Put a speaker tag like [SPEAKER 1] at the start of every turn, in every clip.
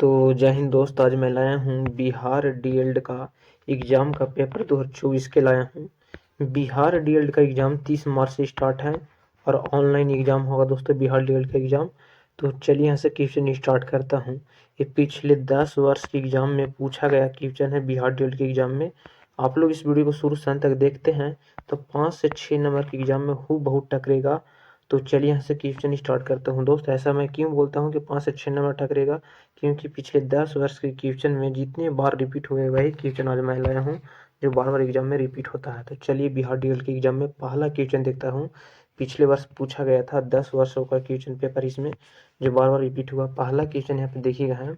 [SPEAKER 1] तो जय हिंद दोस्त, आज मैं लाया हूँ बिहार डीएलएड का एग्ज़ाम का पेपर 2024 के लाया हूँ। बिहार डीएलएड का एग्ज़ाम 30 मार्च से स्टार्ट है और ऑनलाइन एग्ज़ाम होगा दोस्तों बिहार डीएलएड का एग्ज़ाम। तो चलिए यहाँ से क्वेश्चन स्टार्ट करता हूँ। ये पिछले 10 वर्ष के एग्ज़ाम में पूछा गया क्वेश्चन है बिहार डीएलएड के एग्ज़ाम में। आप लोग इस वीडियो को शुरू से अंत तक देखते हैं तो 5 से 6 नंबर के एग्ज़ाम में हूबहू टकरेगा। तो चलिए यहाँ से क्वेश्चन स्टार्ट करता हूँ दोस्त। ऐसा मैं क्यों बोलता हूँ कि 5 से 6 नंबर टकरेगा, क्योंकि पिछले 10 वर्ष के क्वेश्चन में जितने बार रिपीट हुए वही क्वेश्चन आज मैं लाया हूँ जो बार बार एग्जाम में रिपीट होता है। तो चलिए बिहार डीएलएड के एग्जाम में पहला क्वेश्चन देखता हूँ। पिछले वर्ष पूछा गया था 10 वर्षों का क्वेश्चन पेपर, इसमें जो बार बार रिपीट हुआ। पहला क्वेश्चन यहाँ पे देखिएगा है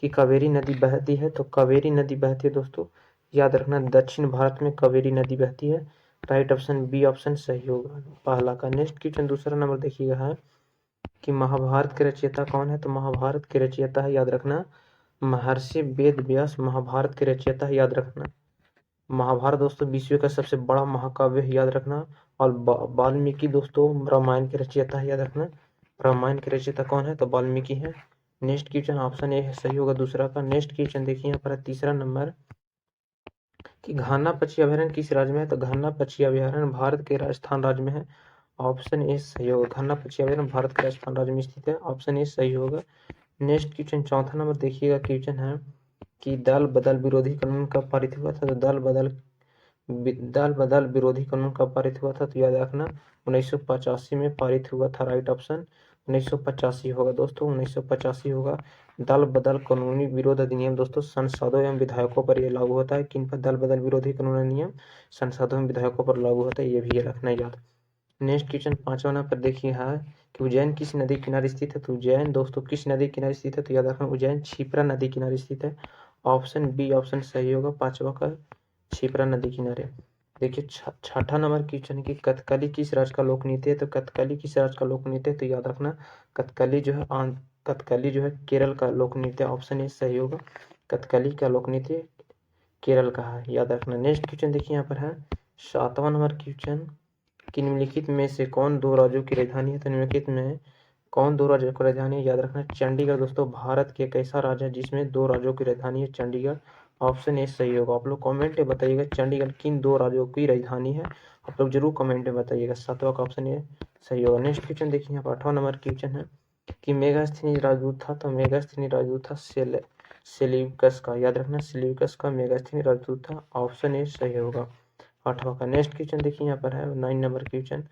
[SPEAKER 1] कि कावेरी नदी बहती है। तो कावेरी नदी बहती है दोस्तों, याद रखना दक्षिण भारत में कावेरी नदी बहती है। राइट ऑप्शन बी ऑप्शन सही होगा पहला का। नेक्स्ट क्वेश्चन दूसरा नंबर देखिएगा है कि महाभारत के रचयिता कौन है। तो महाभारत के रचयिता है, याद रखना, महर्षि वेद व्यास महाभारत के रचयिता है, याद रखना। महाभारत दोस्तों विश्व का सबसे बड़ा महाकाव्य है, याद रखना। और वाल्मीकि दोस्तों रामायण के रचयिता है, याद रखना। रामायण के रचयिता कौन है तो वाल्मीकि है। नेक्स्ट क्वेश्चन ऑप्शन ए सही होगा दूसरा का। नेक्स्ट क्वेश्चन देखिए यहाँ पर तीसरा नंबर कि घाना पक्षी अभयारण्य किस राज्य में है। तो घाना पक्षी अभयारण्य भारत के राजस्थान राज्य में है। ऑप्शन ए सही होगा। घाना पक्षी अभयारण्य भारत के राजस्थान राज्य में स्थित है। ऑप्शन ए सही होगा। नेक्स्ट क्वेश्चन चौथा नंबर देखिएगा, क्वेश्चन है कि दल बदल विरोधी कानून कब पारित हुआ था। तो दल बदल विरोधी कानून कब पारित हुआ था तो याद रखना 1985 में पारित हुआ था। राइट ऑप्शन 1985 होगा दोस्तों, 1985 होगा। दल बदल कानूनी विरोध अधिनियम दोस्तों सांसदों एवं विधायकों पर यह लागू होता है। किन पर? दल बदल विरोधी कानून अधिनियम सांसदों एवं विधायकों पर लागू होता है, ये भी रखना याद। नेक्स्ट क्वेश्चन पांचवा नंबर पर देखिए है कि उज्जैन किस नदी किनारे स्थित है। तो उज्जैन दोस्तों किस नदी किनारे स्थित है तो याद रखना उज्जैन क्षिप्रा नदी किनारे स्थित है। ऑप्शन बी ऑप्शन सही होगा पांचवा का, क्षिप्रा नदी किनारे। देखिए छठा नंबर क्वेश्चन की कथकली किस राज्य का लोक नृत्य है। तो कथकली किस राज्य का लोक नृत्य है तो याद रखना कथकली जो है केरल का लोक नृत्य। ऑप्शन ए सही होगा, कथकली का लोक नृत्य केरल का है, याद रखना। नेक्स्ट क्वेश्चन देखिए यहाँ पर है सातवां नंबर क्वेश्चन कि निम्नलिखित में से कौन दो राज्यों की राजधानी है। तो निम्नलिखित में कौन दो राज्यों की राजधानी है, याद रखना चंडीगढ़ दोस्तों। भारत के एक ऐसा राज्य है जिसमें दो राज्यों की राजधानी है चंडीगढ़। ऑप्शन ए सही होगा। आप लोग कमेंट में बताइएगा चंडीगढ़ किन दो राज्यों की राजधानी है, आप लोग जरूर कमेंट में बताइएगा। सातवां का ऑप्शन ए सही होगा। नेक्स्ट क्वेश्चन देखिए यहाँ पर आठवां नंबर क्वेश्चन है कि मेगास्थनीज राजदूत था। तो मेगास्थनीज राजदूत था सेल्यूकस का, याद रखना सेल्यूकस का मेगास्थनीज राजदूत था। ऑप्शन ए सही होगा आठवां का। नेक्स्ट क्वेश्चन देखिए यहाँ पर है 9 नंबर क्वेश्चन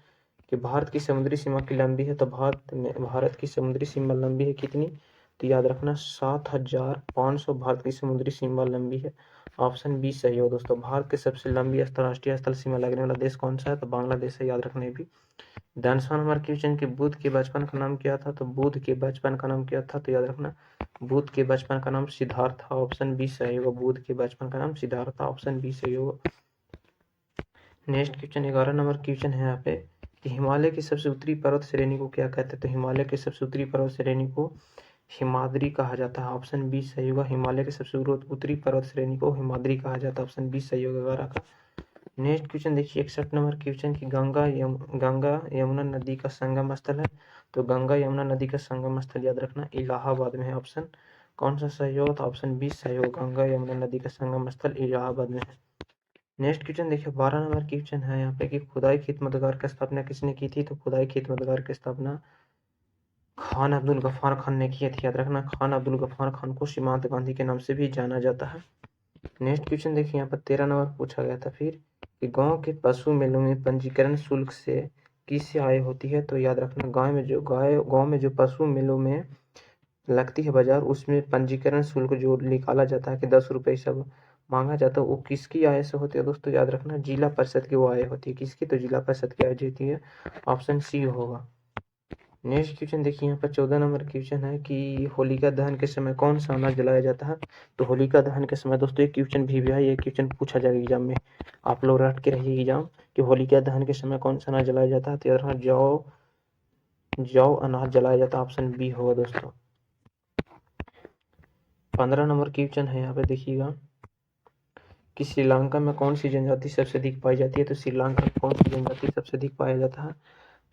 [SPEAKER 1] कि भारत की समुद्री सीमा की लंबी है। तो भारत की समुद्री सीमा लंबी है कितनी तो याद रखना 7500 भारत की समुद्री सीमा लंबी है। ऑप्शन बी सही हो दोस्तों। भारत के सबसे लंबी अंतर्राष्ट्रीय स्थल सीमा लगने वाला देश कौन सा है तो बांग्लादेश है, याद रखना भी। 10वां नंबर क्वेश्चन कि बुद्ध के बचपन का नाम क्या था। तो बुद्ध के बचपन का नाम क्या था तो याद रखना बुद्ध के बचपन का नाम सिद्धार्थ था। ऑप्शन बी सही होगा, बुद्ध के बचपन का नाम सिद्धार्थ था। ऑप्शन बी सही होगा। नेक्स्ट क्वेश्चन 11 नंबर क्वेश्चन है यहाँ पे कि हिमालय की सबसे उत्तरी पर्वत श्रेणी को क्या कहते हैं। तो हिमालय की सबसे उत्तरी पर्वत श्रेणी को हिमाद्री कहा जाता है। ऑप्शन बी सही होगा। हिमालय की सबसे उत्तरी पर्वत श्रेणी को हिमाद्री कहा जाता है। ऑप्शन बी सही होगा 11 का। नेक्स्ट क्वेश्चन देखिए 61 नंबर क्वेश्चन की गंगा यमुना नदी का संगम स्थल है। तो गंगा यमुना नदी का संगम स्थल याद रखना इलाहाबाद में है। ऑप्शन कौन सा सही होगा तो ऑप्शन बी सही होगा, गंगा यमुना नदी का संगम स्थल इलाहाबाद में है। नेक्स्ट क्वेश्चन देखिए 12 नंबर क्वेश्चन है यहाँ पे कि खुदाई खेत मददगार की स्थापना किसने की थी। तो खुदाई खेत मददगार की स्थापना खान अब्दुल गफ्फार खान ने की थी, याद रखना खान अब्दुल गफ्फार खान को सीमांत गांधी के नाम से भी जाना जाता है। नेक्स्ट क्वेश्चन देखिए यहाँ पर 13 नंबर पूछा गया था फिर कि गांव के पशु मेलों में पंजीकरण शुल्क से किससे आय होती है। तो याद रखना गांव में जो पशु मेलों में लगती है बाजार, उसमें पंजीकरण शुल्क जो निकाला जाता है कि 10 रुपये सब मांगा जाता है, वो किसकी आय से होती है दोस्तों, याद रखना जिला परिषद की वो आय होती है। किसकी तो जिला परिषद की आय होती है। ऑप्शन सी होगा। नेक्स्ट क्वेश्चन देखिए यहाँ पर 14 नंबर क्वेश्चन है कि होलिका दहन के समय कौन सा अनाज जलाया जाता है। तो होलिका दहन के समय दोस्तों ये क्वेश्चन भी है, ये क्वेश्चन पूछा जाएगा एग्जाम में, आप लोग रट के रहिए एग्जाम कि होलिका दहन के समय कौन सा अनाज जलाया जाता है। तो याद रखना जौ अनाज जलाया जाता है। ऑप्शन बी होगा दोस्तों। 15 नंबर क्वेश्चन है यहाँ पे देखिएगा कि श्रीलंका में कौन सी जनजाति सबसे अधिक पाई जाती है। तो श्रीलंका में कौन सी जनजाति सबसे अधिक पाया जाता है।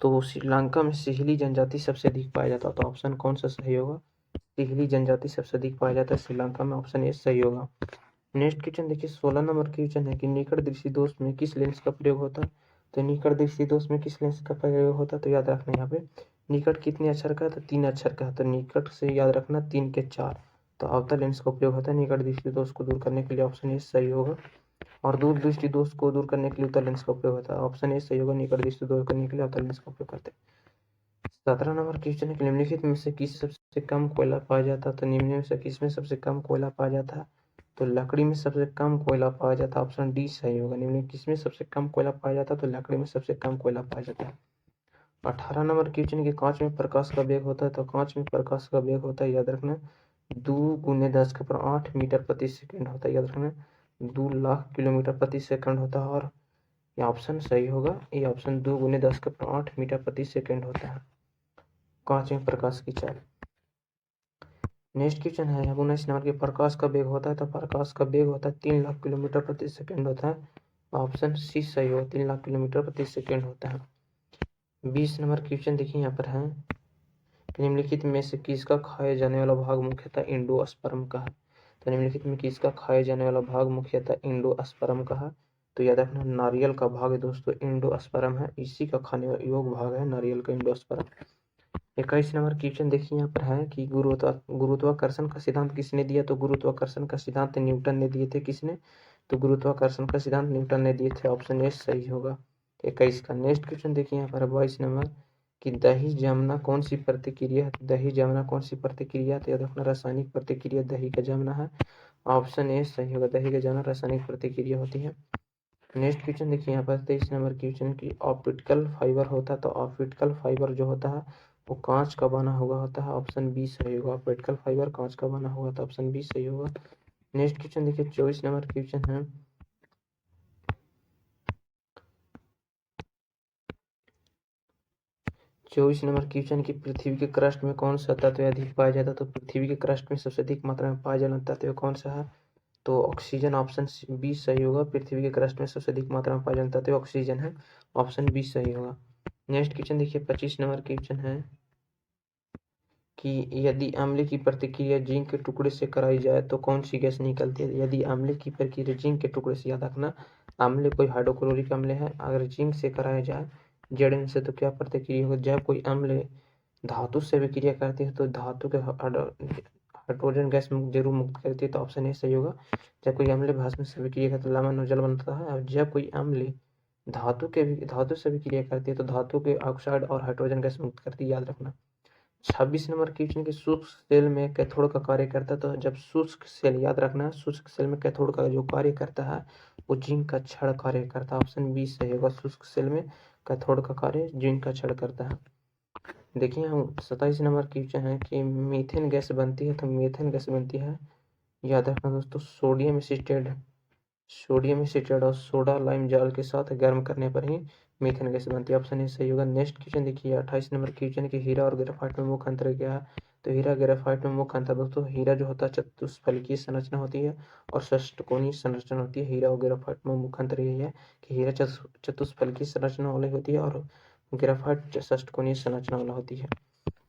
[SPEAKER 1] तो श्रीलंका में सिहली जनजाति सबसे अधिक पाया जाता है। तो ऑप्शन कौन सा सही होगा, टिहली जनजाति सबसे अधिक पाया जाता है श्रीलंका में, ऑप्शन ए सही होगा। नेक्स्ट क्वेश्चन देखिए 16 नंबर क्वेश्चन है कि निकट दृष्टि दोष में किस लेंस का प्रयोग होता है। तो निकट दृष्टि दोष में किस लेंस का प्रयोग होता है, तो याद रखना यहाँ पे निकट कितने अक्षर का है, तो 3 अक्षर का है, तो निकट से याद रखना 3 के 4, तो अवतल लेंस का उपयोग होता है निकट दृष्टि दोष को दूर करने के लिए, ऑप्शन ए सही होगा। और दूर दृष्टि दोष को दूर करने के लिए उत्तल लेंस का उपयोग होता है, ऑप्शन ए सही होगा, निकट दृष्टि दूर करने के लिए उत्तल लेंस का उपयोग करते हैं। 17 नंबर क्वेश्चन है निम्नलिखित में से किस सबसे कम कोयला पाया जाता है, तो निम्न में से किस में सबसे कम कोयला पाया जाता है, तो लकड़ी में सबसे कम कोयला पाया जाता है, ऑप्शन डी सही होगा। निम्न किसमें सबसे कम कोयला पाया जाता है, तो लकड़ी में सबसे कम कोयला पाया जाता है। 18 नंबर क्वेश्चन के कांच में प्रकाश का वेग होता है, तो कांच में प्रकाश का वेग होता है याद रखना 2 × 10⁸ मीटर प्रति सेकंड होता है, याद रखना 2 लाख किलोमीटर प्रति सेकंड होता है, और ये ऑप्शन सही होगा, ये ऑप्शन 2 × 10⁸ मीटर प्रति सेकंड होता है कांच में प्रकाश की चाल। नेक्स्ट क्वेश्चन है 19 नंबर के प्रकाश का वेग होता है, तो प्रकाश का वेग होता है 3 लाख किलोमीटर प्रति सेकंड होता है, ऑप्शन सी सही होगा, 3 लाख किलोमीटर प्रति सेकंड होता है। 20 नंबर क्वेश्चन देखिए यहाँ पर है निम्नलिखित में से किसका खाए जाने वाला भाग मुख्यतः एंडोस्पर्म का है, तो निम्नलिखित में किसका खाए जाने वाला भाग मुख्यतः एंडोस्पर्म का है, तो याद रखना नारियल का भाग है दोस्तों एंडोस्पर्म है, इसी का खाने योग्य भाग है नारियल का एंडोस्पर्म। 21 नंबर क्वेश्चन देखिए यहाँ पर है कि गुरुत्वाकर्षण का सिद्धांत किसने दिया, तो गुरुत्वाकर्षण का सिद्धांत न्यूटन ने दिए थे, किसने, तो गुरुत्वाकर्षण का सिद्धांत न्यूटन ने दिए थे, ऑप्शन ए सही होगा 21 का। नेक्स्ट क्वेश्चन देखिए यहाँ पर 22 नंबर कि दही जमना कौन सी प्रतिक्रिया है, दही जमना कौन सी प्रतिक्रिया, तो याद रखना रासायनिक प्रतिक्रिया दही का जमना है, ऑप्शन ए सही होगा, दही का जमना रासायनिक प्रतिक्रिया होती है। नेक्स्ट क्वेश्चन देखिए यहाँ पर 23 नंबर क्वेश्चन की ऑप्टिकल फाइबर होता है, तो ऑप्टिकल फाइबर जो होता है वो कांच का बना हुआ होता है, ऑप्शन बी सही होगा, ऑप्टिकल फाइबर कांच का बना हुआ था, ऑप्शन बी सही होगा। नेक्स्ट क्वेश्चन देखिए 24 नंबर क्वेश्चन है 24 नंबर क्वेश्चन की पृथ्वी के क्रस्ट में कौन सा तत्व अधिक पाया जाता है, तो पृथ्वी के क्रस्ट में सबसे अधिक मात्रा में पाया जाना तत्व कौन सा है, तो ऑक्सीजन, ऑप्शन बी सही होगा, पृथ्वी के क्रस्ट में सबसे अधिक मात्रा में पाया जाना तत्व ऑक्सीजन है, ऑप्शन बी सही होगा। नेक्स्ट क्वेश्चन देखिए 25 नंबर क्वेश्चन है कि यदि अम्ल की प्रतिक्रिया जिंक के टुकड़े से कराई जाए तो कौन सी गैस निकलती है, यदि अम्ल की प्रक्रिया जिंक के टुकड़े से, याद रखना अम्ल कोई हाइड्रोक्लोरिक अम्ल है, अगर जिंक से कराया जाए Zn से तो क्या प्रतिक्रिया होगी, जब कोई अम्ल धातु से विक्रिया करती है तो धातु के हाइड्रोजन गैस जरूर मुक्त करती है, तो ऑप्शन ए सही होगा। जब कोई अम्ल भस्म से विक्रिया करता है तो लवण जल बनता है, और जब कोई अम्ल धातु से विक्रिया करती है तो धातु के ऑक्साइड और हाइड्रोजन गैस मुक्त करती है, याद रखना। 26 नंबर क्वेश्चन की शुष्क सेल में कैथोड का कार्य करता है, तो जब शुष्क सेल, याद रखना शुष्क सेल में कैथोड का जो कार्य करता है वो जिंक का क्षण कार्य करता है, ऑप्शन बी सही होगा, शुष्क सेल में कैथोड का कार्य जिंक का क्षण करता है। देखिए हम 27 नंबर क्वेश्चन है कि मीथेन गैस बनती है, तो मीथेन गैस बनती है, याद रखना दोस्तों सोडियम एसिटेट और सोडा लाइम जाल के साथ गर्म करने पर ही मीथेन गैस बनती है, ऑप्शन ए सही होगा। नेक्स्ट क्वेश्चन देखिए 28 नंबर क्वेश्चन की हीरा और ग्रेफाइट में मुख्य अंतर क्या है, तो हीरा ग्रेफाइट में मुख्य अंतर दोस्तों हीरा जो होता है चतुष्फलकीय संरचना होती है और षट्कोणीय संरचना होती है, हीरा और ग्रेफाइट में मुख्य अंतर यही है कि हीरा चतुष्फलकीय संरचना वाली होती है और ग्रेफाइट षट्कोणीय संरचना वाला होती है।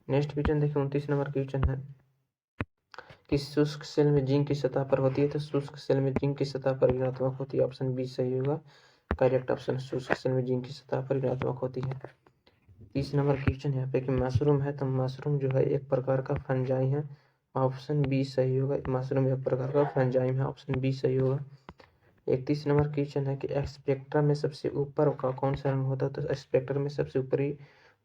[SPEAKER 1] नेक्स्ट क्वेश्चन देखिए 29 नंबर क्वेश्चन है कि शुष्क सेल में जिंक की सतह पर होती है, तो शुष्क सेल में जिंक की सतह पर ऋणात्मक होती है, ऑप्शन बी सही होगा, करेक्ट ऑप्शन शुष्क सेल में जिंक की सतह पर ऋणात्मक होती है। 30 नंबर क्वेश्चन यहाँ पे कि मशरूम है, तो मशरूम जो है एक प्रकार का फंजाई है, ऑप्शन बी सही होगा, मशरूम एक प्रकार का फंजाइम है, ऑप्शन बी सही होगा। 31 नंबर क्वेश्चन है कि स्पेक्ट्रम में सबसे ऊपर का कौन सा रंग होता है, तो स्पेक्ट्रम में सबसे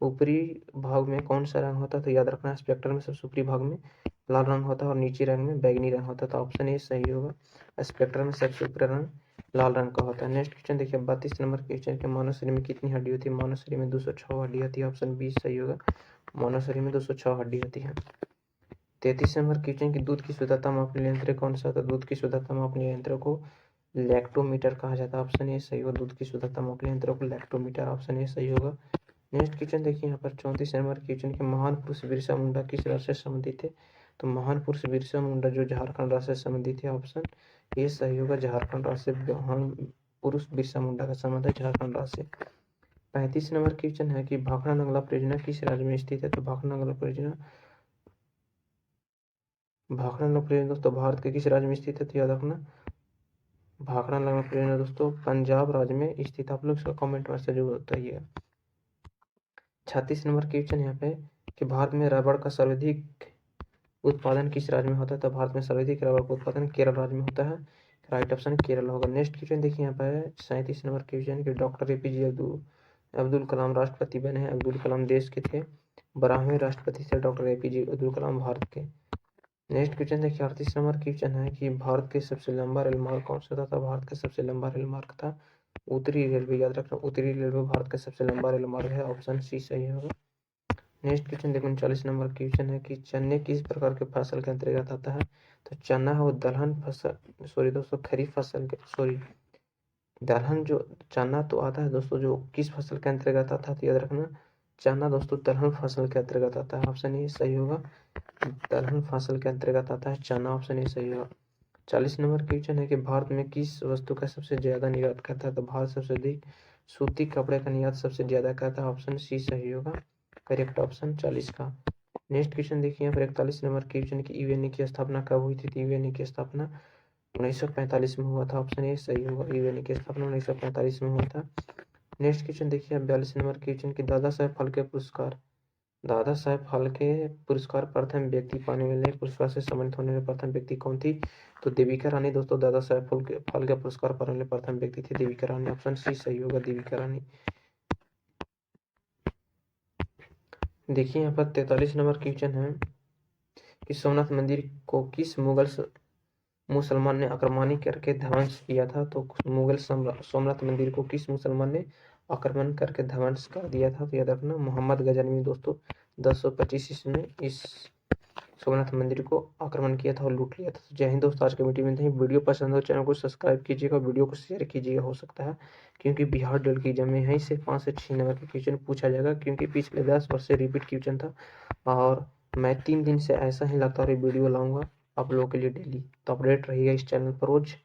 [SPEAKER 1] ऊपरी भाग में कौन सा रंग होता है, तो याद रखना स्पेक्ट्रम में सबसे ऊपरी भाग में लाल रंग होता है और नीचे रंग में बैगनी रंग होता है, तो ऑप्शन ए सही होगा, स्पेक्ट्रम में सबसे ऊपरी रंग लाल रंग का होता है। नेक्स्ट क्वेश्चन देखिए 32 नंबर क्वेश्चन के मानव शरीर में कितनी हड्डी होती है, मानव शरीर में 206 हड्डी होती है, ऑप्शन बी सही होगा, मानव शरीर में 206 हड्डी होती है। 33 नंबर क्वेश्चन की दूध की शुद्धता मापने यंत्र कौन सा होता है, दूध की शुद्धता मापने यंत्र को लैक्टोमीटर कहा जाता है, ऑप्शन ए सही होगा, दूध की शुद्धता मापने यंत्र को लैक्टोमीटर, ऑप्शन ए सही होगा। नेक्स्ट क्वेश्चन देखिए यहाँ पर 34 नंबर क्वेश्चन के महान पुरुष बिरसा मुंडा किस राज्य से संबंधित थे, तो महान पुरुष बिरसा मुंडा जो झारखंड राज्य से संबंधित है, ऑप्शन ए सही होगा, झारखंड राज्य से महान पुरुष बिरसा मुंडा का संबंध है झारखंड राज्य से। 35 नंबर क्वेश्चन है कि भाखड़ा नंगला परियोजना किस राज्य में स्थित है, तो भाखड़ा नंगला परियोजना भाखड़ा लोकप्रिय दोस्तों भारत के किस राज्य में स्थित है, तो याद रखना भाखड़ा लोकप्रिय दोस्तों पंजाब राज्य में स्थित। आप लोग इसका कमेंट में से जरूर बताइए। 36 नंबर क्वेश्चन यहाँ पे कि भारत में रबड़ का सर्वाधिक उत्पादन किस राज्य में होता है, तो भारत में सर्वाधिक रबड़ का उत्पादन केरल राज्य में होता है। राइट ऑप्शन केरल होगा। नेक्स्ट क्वेश्चन देखिए यहाँ पर 37 नंबर क्वेश्चन कि डॉक्टर APJ अब्दुल कलाम राष्ट्रपति बने हैं। अब्दुल कलाम देश के थे। 12वें राष्ट्रपति थे डॉक्टर APJ अब्दुल कलाम भारत के। नेक्स्ट क्वेश्चन देखिए 38 नंबर क्वेश्चन है कि भारत के सबसे लंबा रेल मार्ग कौन सा था, तो भारत का सबसे लंबा रेल मार्ग था उत्तरी रेलवे। याद रखना उत्तरी रेलवे भारत का सबसे लंबा रेल मार्ग है। ऑप्शन सी सही होगा। नेक्स्ट क्वेश्चन देखो 39 नंबर क्वेश्चन है कि चने किस प्रकार के फसल के अंतर्गत आता है, तो चना है वो दलहन फसल सॉरी दोस्तों खरीफ फसल के सॉरी दलहन जो चना तो आता है दोस्तों जो किस फसल के अंतर्गत आता है, तो याद रखना चना दोस्तों दलहन फसल के अंतर्गत आता है। ऑप्शन ए सही होगा। दलहन फसल के अंतर्गत आता है चना। ऑप्शन ए सही होगा। 40 नंबर क्वेश्चन है कि भारत में किस वस्तु का सबसे ज्यादा निर्यात करता है, तो भारत सबसे अधिक सूती कपड़े का निर्यात सबसे ज्यादा करता है। ऑप्शन सी सही होगा। करेक्ट ऑप्शन 40 का। नेक्स्ट क्वेश्चन देखिए यहाँ पर 41 नंबर क्वेश्चन की यूएनए की स्थापना कब हुई थी, तो यूएनए की स्थापना 1945 में हुआ था। ऑप्शन ए सही होगा। यूएनए की स्थापना 1945 में हुआ था। नेक्स्ट क्वेश्चन देखिए 42 नंबर क्वेश्चन की दादा साहेब फाल्के पुरस्कार दादा साहेब फाल्के पुरस्कार प्रथम व्यक्ति पाने वाले पुरस्कार से सम्मानित होने वाले प्रथम व्यक्ति कौन थी, तो देविका रानी दोस्तों दादा साहेब फाल्के पुरस्कार पाने वाले प्रथम व्यक्ति थे देविका रानी। ऑप्शन सी सही होगा देविका रानी। देखिए यहाँ पर 43 नंबर क्वेश्चन है कि सोमनाथ मंदिर को किस मुगल मुसलमान ने आक्रमण करके ध्वंस किया था, तो मुगल सोमनाथ मंदिर को किस मुसलमान ने आक्रमण करके ध्वंस कर दिया था, तो याद रखना मोहम्मद गजनवी दोस्तों 1025 ईस्वी में इस सोमनाथ मंदिर को आक्रमण किया था और लूट लिया था। तो जय हिंद दोस्तों, आज के वीडियो में नहीं। वीडियो पसंद हो चैनल को सब्सक्राइब कीजिएगा, वीडियो को शेयर कीजिएगा। हो सकता है क्योंकि बिहार डल की एग्जाम में यहीं से 5 से 6 नंबर का क्वेश्चन पूछा जाएगा, क्योंकि पिछले 10 वर्ष से रिपीट क्वेश्चन था और मैं 3 दिन से ऐसा ही लगातार वीडियो लाऊंगा आप लोगों के लिए डेली। तो अपडेट रहिएगा इस चैनल पर रोज।